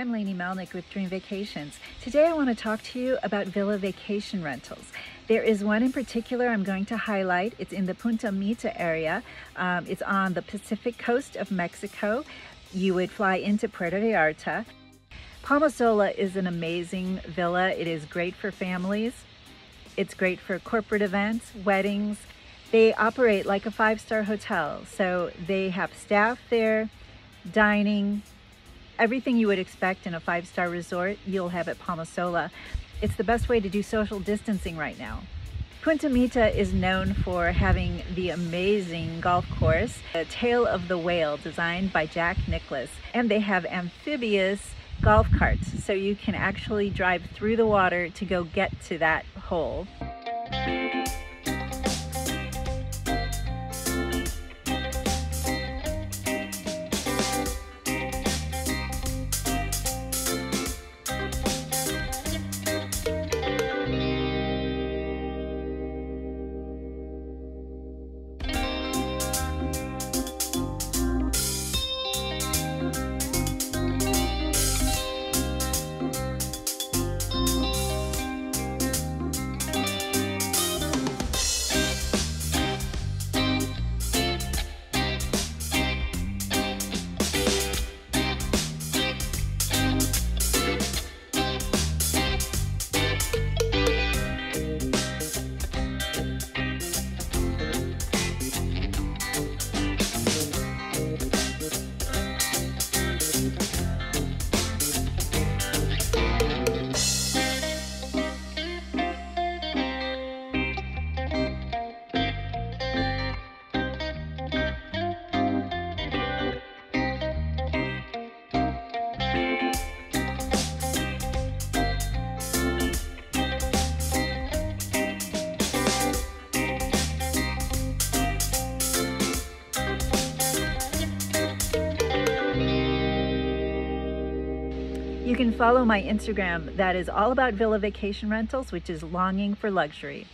I'm Lainey Melnick with Dream Vacations. Today I want to talk to you about villa vacation rentals. There is one in particular I'm going to highlight. It's in the Punta Mita area. It's on the Pacific coast of Mexico. You would fly into Puerto Vallarta. Palmasola is an amazing villa. It is great for families. It's great for corporate events, weddings. They operate like a five-star hotel. So they have staff there, dining, everything you would expect in a five-star resort, you'll have at Palmasola. It's the best way to do social distancing right now. Punta Mita is known for having the amazing golf course, the Tail of the Whale, designed by Jack Nicklaus. And they have amphibious golf carts, so you can actually drive through the water to go get to that hole. You can follow my Instagram that is all about villa vacation rentals, which is longing for luxury.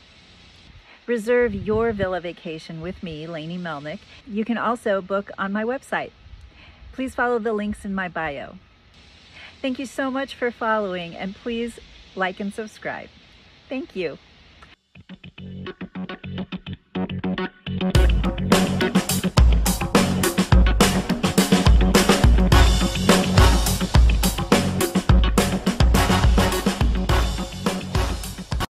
Reserve your villa vacation with me, Lainey Melnick. You can also book on my website. Please follow the links in my bio. Thank you so much for following, and please like and subscribe. Thank you.